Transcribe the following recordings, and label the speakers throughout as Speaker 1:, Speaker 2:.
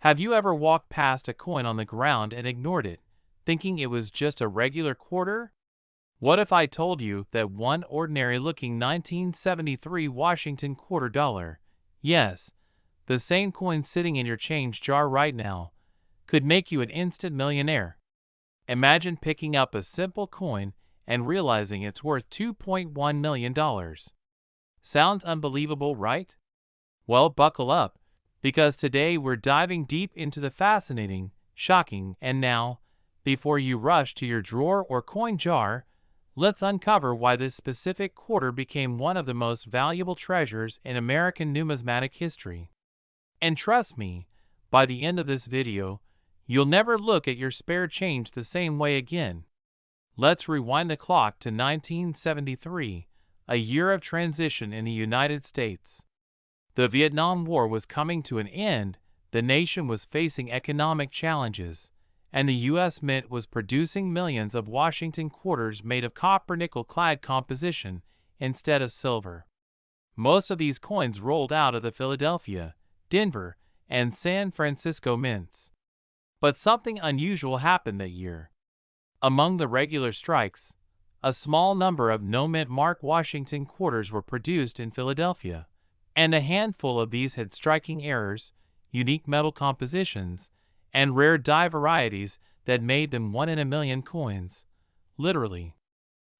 Speaker 1: Have you ever walked past a coin on the ground and ignored it, thinking it was just a regular quarter? What if I told you that one ordinary-looking 1973 Washington quarter dollar, yes, the same coin sitting in your change jar right now, could make you an instant millionaire? Imagine picking up a simple coin and realizing it's worth $2.1 million. Sounds unbelievable, right? Well, buckle up, because today we're diving deep into the fascinating, shocking, and now, before you rush to your drawer or coin jar, let's uncover why this specific quarter became one of the most valuable treasures in American numismatic history. And trust me, by the end of this video, you'll never look at your spare change the same way again. Let's rewind the clock to 1973, a year of transition in the United States. The Vietnam War was coming to an end, the nation was facing economic challenges, and the U.S. Mint was producing millions of Washington quarters made of copper-nickel-clad composition instead of silver. Most of these coins rolled out of the Philadelphia, Denver, and San Francisco mints. But something unusual happened that year. Among the regular strikes, a small number of no-mint mark Washington quarters were produced in Philadelphia, and a handful of these had striking errors, unique metal compositions, and rare die varieties that made them 1 in a million coins, literally.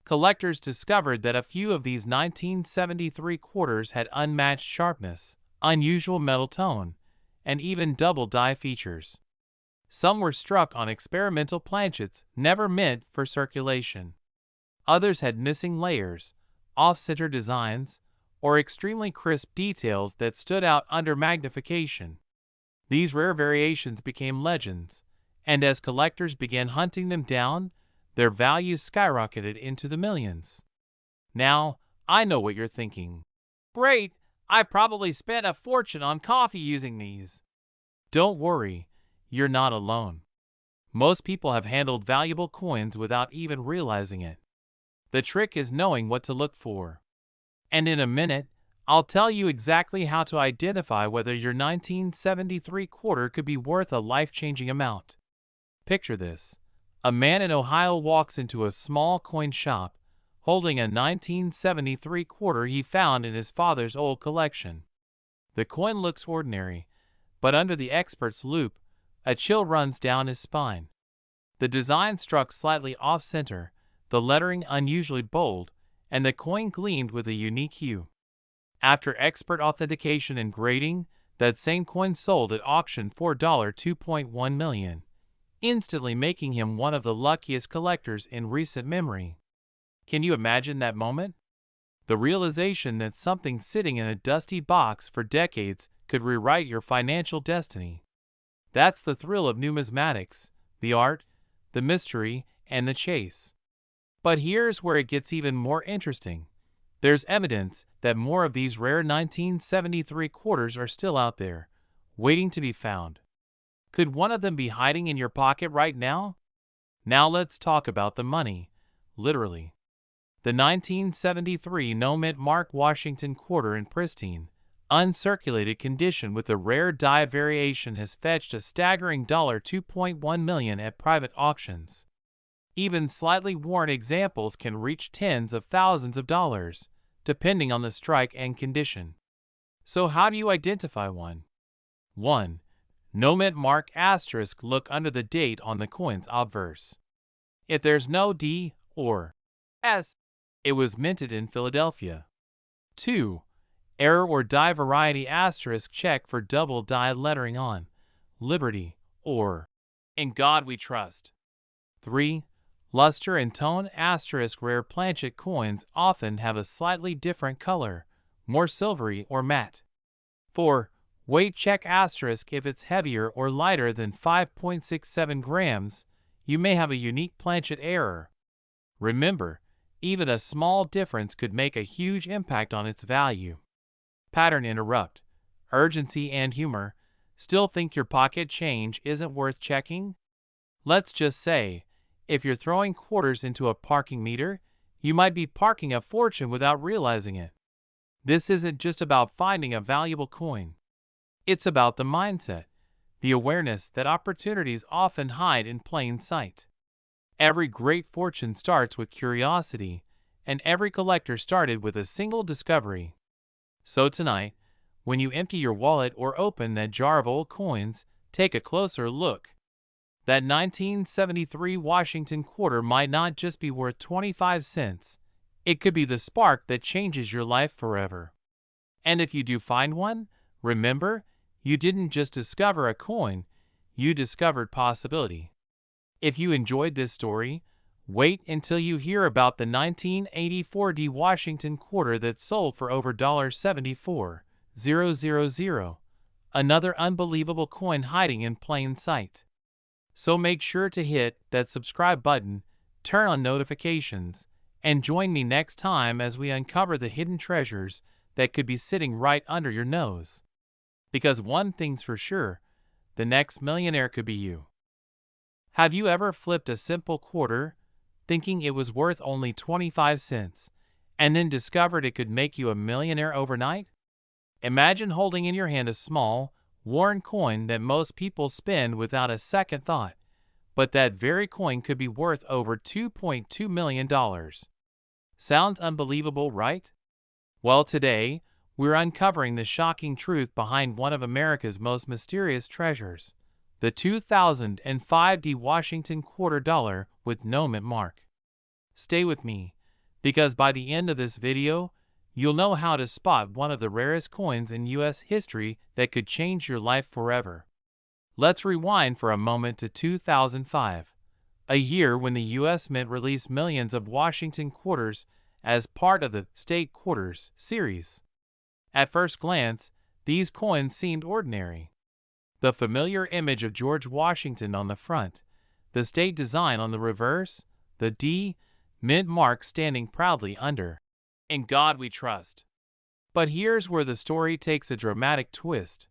Speaker 1: Collectors discovered that a few of these 1973 quarters had unmatched sharpness, unusual metal tone, and even double die features. Some were struck on experimental planchets never meant for circulation. Others had missing layers, off-center designs, or extremely crisp details that stood out under magnification. These rare variations became legends, and as collectors began hunting them down, their values skyrocketed into the millions. Now, I know what you're thinking. Great, I probably spent a fortune on coffee using these. Don't worry, you're not alone. Most people have handled valuable coins without even realizing it. The trick is knowing what to look for. And in a minute, I'll tell you exactly how to identify whether your 1973 quarter could be worth a life-changing amount. Picture this. A man in Ohio walks into a small coin shop, holding a 1973 quarter he found in his father's old collection. The coin looks ordinary, but under the expert's loop, a chill runs down his spine. The design struck slightly off-center, the lettering unusually bold, and the coin gleamed with a unique hue. After expert authentication and grading, that same coin sold at auction for $2.1 million, instantly making him one of the luckiest collectors in recent memory. Can you imagine that moment? The realization that something sitting in a dusty box for decades could rewrite your financial destiny. That's the thrill of numismatics, the art, the mystery, and the chase. But here's where it gets even more interesting. There's evidence that more of these rare 1973 quarters are still out there, waiting to be found. Could one of them be hiding in your pocket right now? Now let's talk about the money, literally. The 1973 no-mint mark Washington quarter in pristine, uncirculated condition with a rare die variation has fetched a staggering $2.1 million at private auctions. Even slightly worn examples can reach tens of thousands of dollars, depending on the strike and condition. So how do you identify one? 1. No-mint mark asterisk. Look under the date on the coin's obverse. If there's no D or S, it was minted in Philadelphia. 2. Error or die variety asterisk. Check for double die lettering on Liberty or In God We Trust. 3. Luster and tone asterisk. Rare planchet coins often have a slightly different color, more silvery or matte. 4. Weight check asterisk. If it's heavier or lighter than 5.67 grams, you may have a unique planchet error. Remember, even a small difference could make a huge impact on its value. Pattern interrupt. Urgency and humor. Still think your pocket change isn't worth checking? Let's just say, if you're throwing quarters into a parking meter, you might be parking a fortune without realizing it. This isn't just about finding a valuable coin. It's about the mindset, the awareness that opportunities often hide in plain sight. Every great fortune starts with curiosity, and every collector started with a single discovery. So tonight, when you empty your wallet or open that jar of old coins, take a closer look. That 1973 Washington quarter might not just be worth 25 cents. It could be the spark that changes your life forever. And if you do find one, remember, you didn't just discover a coin, you discovered possibility. If you enjoyed this story, wait until you hear about the 1984 D Washington quarter that sold for over $74,000. Another unbelievable coin hiding in plain sight. So make sure to hit that subscribe button, turn on notifications, and join me next time as we uncover the hidden treasures that could be sitting right under your nose. Because one thing's for sure, the next millionaire could be you. Have you ever flipped a simple quarter, thinking it was worth only 25 cents, and then discovered it could make you a millionaire overnight? Imagine holding in your hand a small, worn coin that most people spend without a second thought, but that very coin could be worth over $2.2 million. Sounds unbelievable, right? Well, today, we're uncovering the shocking truth behind one of America's most mysterious treasures, the 2005 D Washington quarter dollar with no mint mark. Stay with me, because by the end of this video, you'll know how to spot one of the rarest coins in U.S. history that could change your life forever. Let's rewind for a moment to 2005, a year when the U.S. Mint released millions of Washington quarters as part of the State Quarters series. At first glance, these coins seemed ordinary. The familiar image of George Washington on the front, the state design on the reverse, the D mint mark standing proudly under. In God we trust. But here's where the story takes a dramatic twist.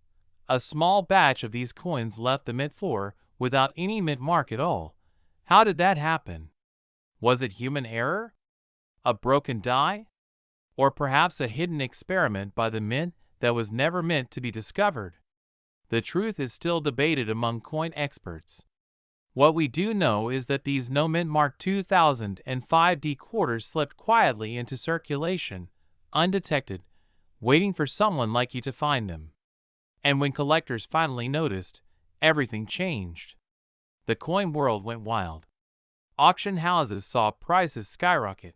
Speaker 1: A small batch of these coins left the mint floor without any mint mark at all. How did that happen? Was it human error? A broken die? Or perhaps a hidden experiment by the mint that was never meant to be discovered? The truth is still debated among coin experts. What we do know is that these no mint mark 2005 D quarters slipped quietly into circulation, undetected, waiting for someone like you to find them. And when collectors finally noticed, everything changed. The coin world went wild. Auction houses saw prices skyrocket.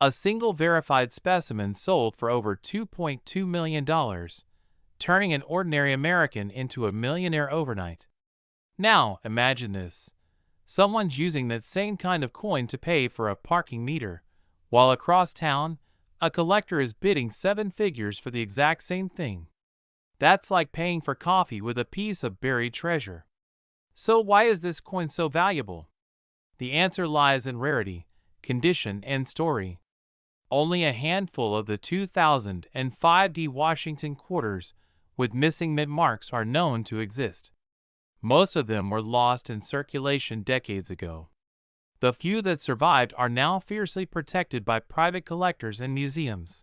Speaker 1: A single verified specimen sold for over $2.2 million, turning an ordinary American into a millionaire overnight. Now, imagine this. Someone's using that same kind of coin to pay for a parking meter, while across town, a collector is bidding 7 figures for the exact same thing. That's like paying for coffee with a piece of buried treasure. So why is this coin so valuable? The answer lies in rarity, condition, and story. Only a handful of the 2005 D Washington quarters with missing mint marks are known to exist. Most of them were lost in circulation decades ago. The few that survived are now fiercely protected by private collectors and museums.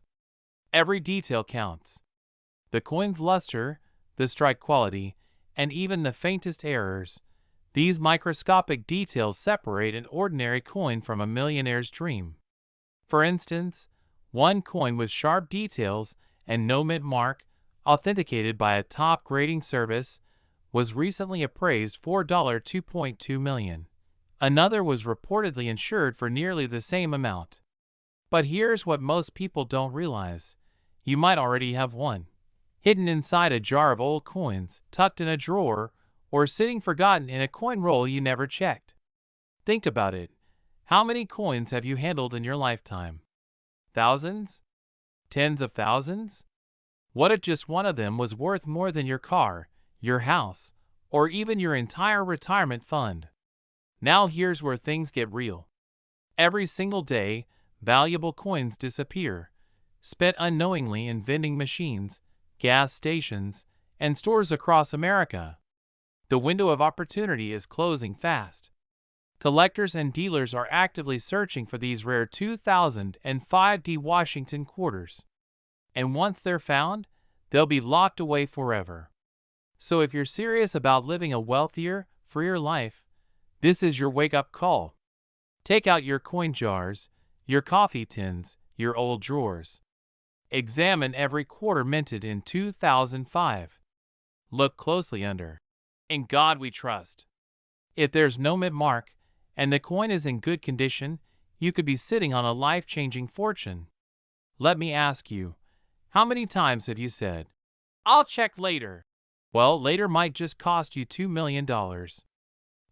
Speaker 1: Every detail counts. The coin's luster, the strike quality, and even the faintest errors. These microscopic details separate an ordinary coin from a millionaire's dream. For instance, one coin with sharp details and no mint mark, authenticated by a top grading service, was recently appraised for $2.2 million. Another was reportedly insured for nearly the same amount. But here's what most people don't realize. You might already have one, hidden inside a jar of old coins, tucked in a drawer, or sitting forgotten in a coin roll you never checked. Think about it. How many coins have you handled in your lifetime? Thousands? Tens of thousands? What if just one of them was worth more than your car, your house, or even your entire retirement fund? Now here's where things get real. Every single day, valuable coins disappear, spent unknowingly in vending machines, gas stations, and stores across America. The window of opportunity is closing fast. Collectors and dealers are actively searching for these rare 2005 D Washington quarters. And once they're found, they'll be locked away forever. So if you're serious about living a wealthier, freer life, this is your wake-up call. Take out your coin jars, your coffee tins, your old drawers. Examine every quarter minted in 2005. Look closely under. In God we trust. If there's no mint mark, and the coin is in good condition, you could be sitting on a life-changing fortune. Let me ask you, how many times have you said, "I'll check later"? Well, later might just cost you $2 million.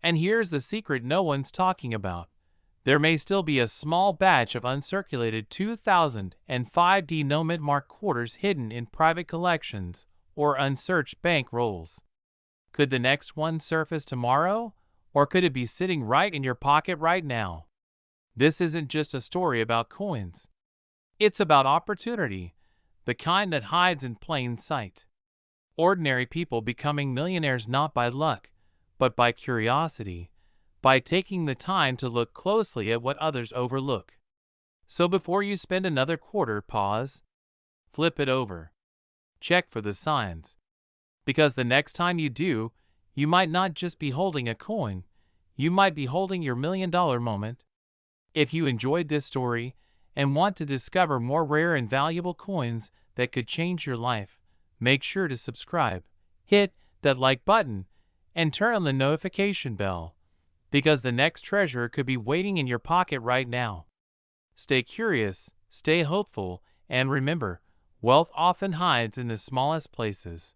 Speaker 1: And here's the secret no one's talking about. There may still be a small batch of uncirculated 2005 no mint mark quarters hidden in private collections or unsearched bank rolls. Could the next one surface tomorrow, or could it be sitting right in your pocket right now? This isn't just a story about coins. It's about opportunity, the kind that hides in plain sight. Ordinary people becoming millionaires not by luck, but by curiosity, by taking the time to look closely at what others overlook. So before you spend another quarter, pause, flip it over, check for the signs. Because the next time you do, you might not just be holding a coin, you might be holding your $1 million moment. If you enjoyed this story and want to discover more rare and valuable coins that could change your life, make sure to subscribe, hit that like button, and turn on the notification bell, because the next treasure could be waiting in your pocket right now. Stay curious, stay hopeful, and remember, wealth often hides in the smallest places.